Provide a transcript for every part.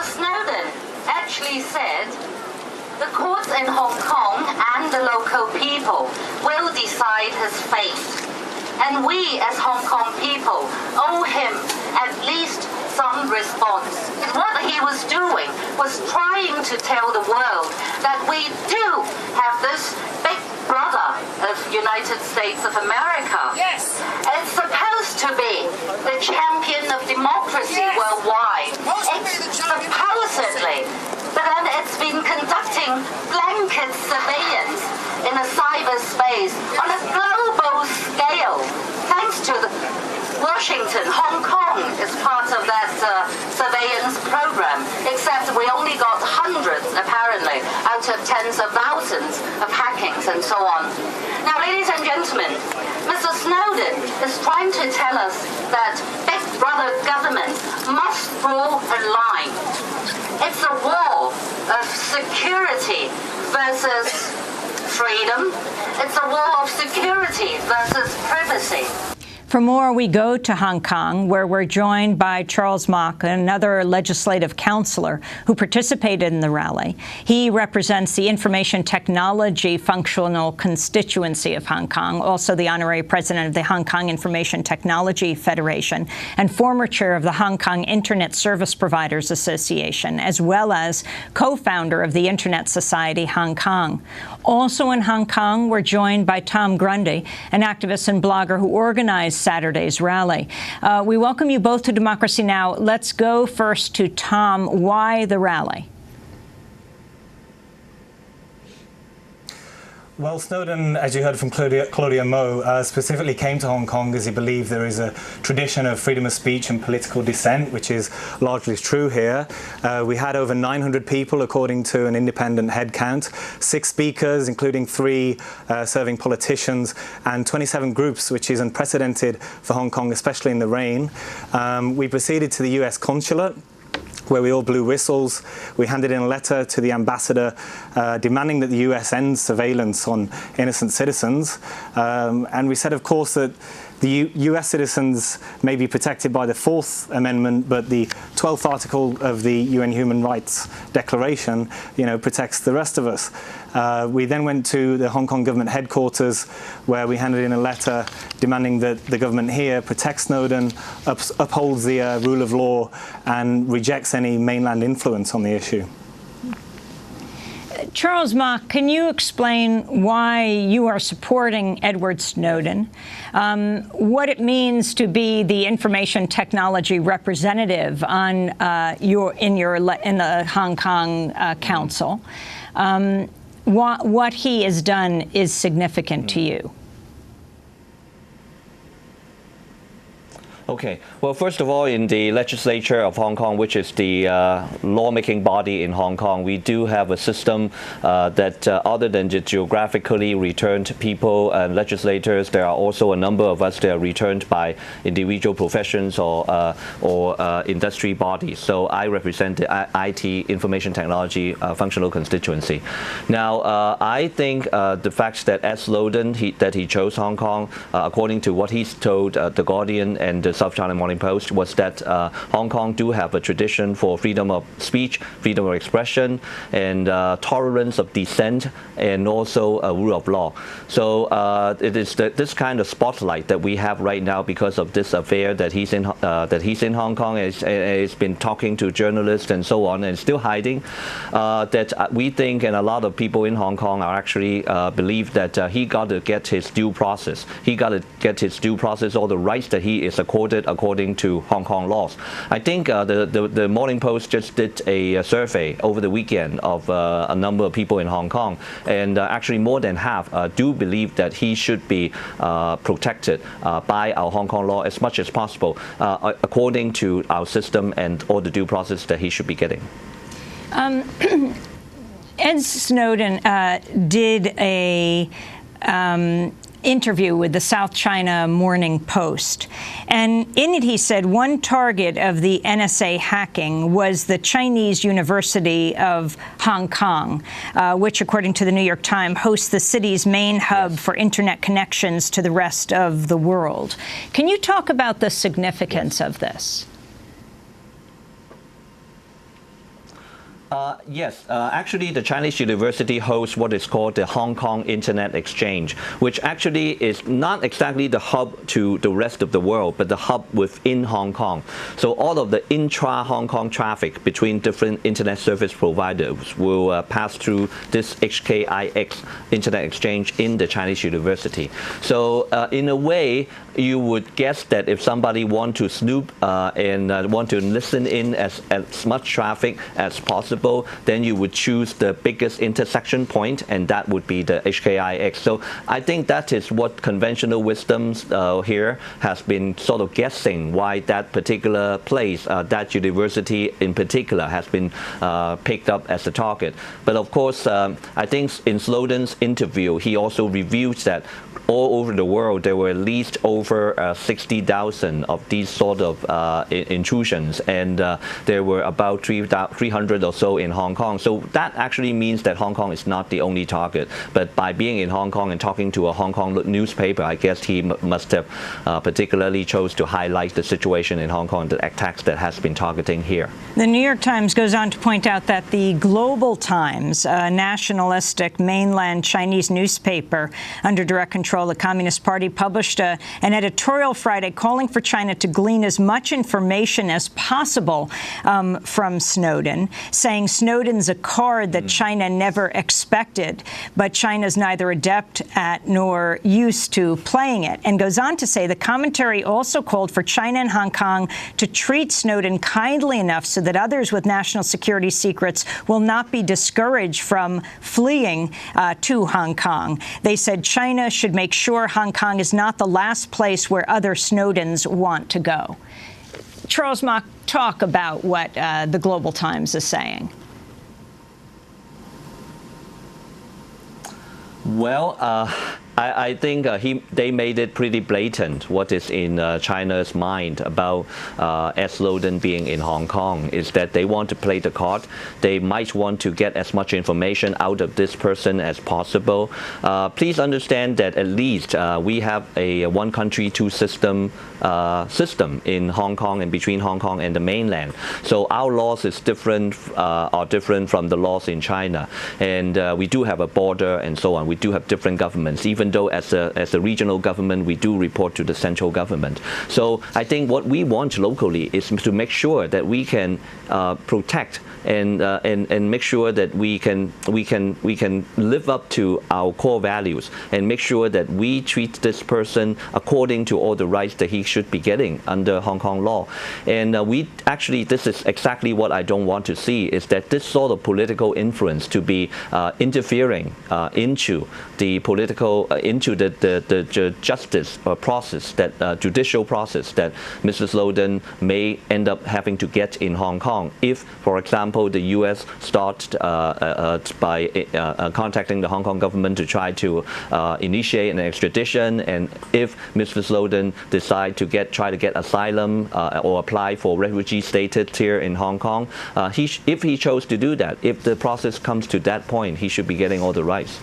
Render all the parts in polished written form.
Snowden actually said the courts in Hong Kong and the local people will decide his fate. And we as Hong Kong people owe him at least some response. What he was doing was trying to tell the world that we do have this big brother of United States of America. Yes. It's supposed to be the champion of democracy worldwide. Supposedly. But then it's been conducting blanket surveillance in a cyberspace on a global scale. Thanks to Washington, Hong Kong is part of that surveillance program, except we only got hundreds, apparently, out of tens of thousands of hackings and so on. Now, ladies and gentlemen, Mr. Snowden is trying to tell us that Big Brother government must draw a line. It's a war of security versus freedom. It's a war of security versus privacy. For more, we go to Hong Kong, where we're joined by Charles Mok, another legislative counselor who participated in the rally. He represents the Information Technology Functional Constituency of Hong Kong, also the honorary president of the Hong Kong Information Technology Federation, and former chair of the Hong Kong Internet Service Providers Association, as well as co-founder of the Internet Society Hong Kong. Also in Hong Kong, we're joined by Tom Grundy, an activist and blogger who organized Saturday's rally. We welcome you both to Democracy Now! Let's go first to Tom. Why the rally? Well, Snowden, as you heard from Claudia Mo, specifically came to Hong Kong as he believed there is a tradition of freedom of speech and political dissent, which is largely true here. We had over 900 people, according to an independent head count, 6 speakers, including 3 serving politicians, and 27 groups, which is unprecedented for Hong Kong, especially in the rain. We proceeded to the US consulate, where we all blew whistles. We handed in a letter to the ambassador demanding that the US end surveillance on innocent citizens. And we said, of course, that the US citizens may be protected by the 4th Amendment, but the 12th article of the UN Human Rights Declaration, protects the rest of us. We then went to the Hong Kong government headquarters, where we handed in a letter demanding that the government here protects Snowden, upholds the rule of law, and rejects any mainland influence on the issue. Charles Mok, can you explain why you are supporting Edward Snowden, what it means to be the information technology representative on in the Hong Kong Council? What he has done is significant to you? Okay. Well, first of all, in the legislature of Hong Kong, which is the lawmaking body in Hong Kong, we do have a system that other than the geographically returned people and legislators, there are also a number of us that are returned by individual professions or industry bodies. So I represent the IT, Information Technology Functional Constituency. Now, I think the fact that Ed Snowden, that he chose Hong Kong, according to what he's told The Guardian and the South China Morning Post, was that Hong Kong do have a tradition for freedom of speech, freedom of expression, and tolerance of dissent, and also a rule of law. So it is this kind of spotlight that we have right now because of this affair that he's in Hong Kong, and he's been talking to journalists and so on, and still hiding. That we think, and a lot of people in Hong Kong are actually believe that he got to get his due process. He got to get his due process, all the rights that he is accorded according to Hong Kong laws. I think the Morning Post just did a survey over the weekend of a number of people in Hong Kong, and actually more than half do believe that he should be protected by our Hong Kong law as much as possible, according to our system and all the due process that he should be getting. Ed Snowden did a interview with the South China Morning Post. And in it, he said one target of the NSA hacking was the Chinese University of Hong Kong, which, according to the New York Times, hosts the city's main hub for internet connections to the rest of the world. Can you talk about the significance of this? Yes, actually the Chinese university hosts what is called the Hong Kong Internet Exchange, which actually is not exactly the hub to the rest of the world, but the hub within Hong Kong. So all of the intra-Hong Kong traffic between different internet service providers will pass through this HKIX Internet Exchange in the Chinese university. So in a way, you would guess that if somebody want to snoop and want to listen in as much traffic as possible, then you would choose the biggest intersection point, and that would be the HKIX. So I think that is what conventional wisdom here has been sort of guessing why that particular place, that university in particular, has been picked up as a target. But of course, I think in Snowden's interview, he also revealed that all over the world, there were at least over 60,000 of these sort of intrusions, and there were about 300 or so in Hong Kong. So that actually means that Hong Kong is not the only target. But by being in Hong Kong and talking to a Hong Kong newspaper, I guess he must have particularly chose to highlight the situation in Hong Kong, the attacks that has been targeting here. The New York Times goes on to point out that the Global Times, a nationalistic mainland Chinese newspaper under direct control of the Communist Party, published an editorial Friday calling for China to glean as much information as possible from Snowden, saying Snowden's a card that China never expected, but China's neither adept at nor used to playing it, and goes on to say the commentary also called for China and Hong Kong to treat Snowden kindly enough so that others with national security secrets will not be discouraged from fleeing to Hong Kong. They said China should make sure Hong Kong is not the last place where other Snowdens want to go. Charles Mok, talk about what the Global Times is saying. Well, I think they made it pretty blatant what is in China's mind about Edward Snowden being in Hong Kong, is that they want to play the card. They might want to get as much information out of this person as possible. Please understand that at least we have a one country, two system in Hong Kong and between Hong Kong and the mainland. So our laws is are different from the laws in China. And we do have a border and so on. We do have different governments. Even though as a regional government, we do report to the central government. So I think what we want locally is to make sure that we can protect and make sure that we can live up to our core values and make sure that we treat this person according to all the rights that he should be getting under Hong Kong law. And this is exactly what I don't want to see, is that this sort of political influence to be interfering into the political into the justice process, that judicial process that Mr. Snowden may end up having to get in Hong Kong if, for example, the U.S. starts by contacting the Hong Kong government to try to initiate an extradition, and if Mr. Snowden decides to try to get asylum or apply for refugee status here in Hong Kong, if he chose to do that, if the process comes to that point, he should be getting all the rights.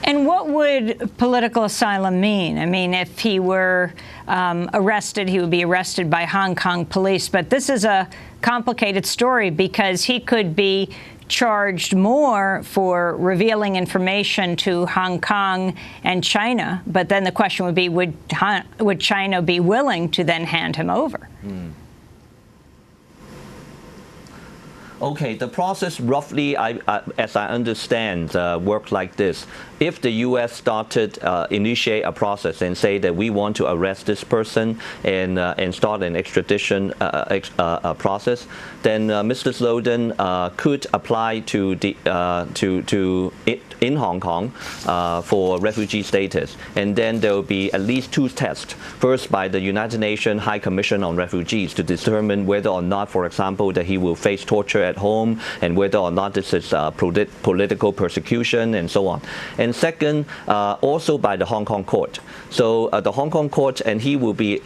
And what would political asylum mean? I mean, if he were arrested, he would be arrested by Hong Kong police. But this is a complicated story because he could be charged more for revealing information to Hong Kong and China. But then the question would be, would China be willing to then hand him over? Okay, the process roughly, as I understand, worked like this. If the U.S. started initiate a process and say that we want to arrest this person and start an extradition process, then Mr. Snowden could apply in Hong Kong for refugee status, and then there will be at least two tests. First, by the United Nations High Commission on Refugees to determine whether or not, for example, that he will face torture at home, and whether or not this is political persecution and so on. And and second, also by the Hong Kong court. So the Hong Kong court, and he will be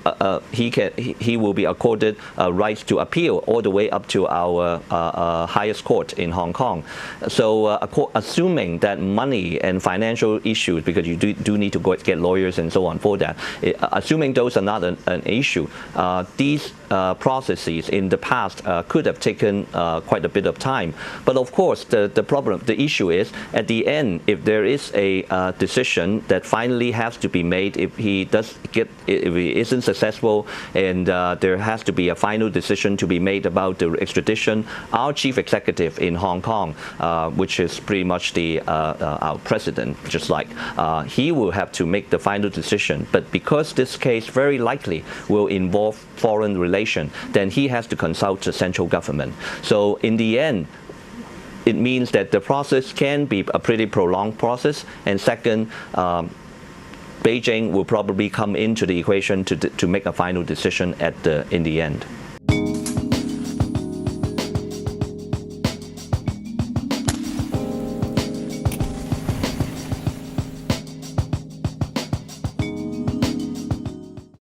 accorded rights to appeal all the way up to our highest court in Hong Kong. So assuming that money and financial issues, because you do need to get lawyers and so on for that, assuming those are not an issue, these processes in the past could have taken quite a bit of time. But of course, the issue is at the end, if there is a decision that finally has to be made, if he isn't successful, and there has to be a final decision to be made about the extradition, our chief executive in Hong Kong, which is pretty much our president, just like, he will have to make the final decision. But because this case very likely will involve foreign relations, then he has to consult the central government. So in the end, it means that the process can be a pretty prolonged process. And second, Beijing will probably come into the equation to make a final decision in the end.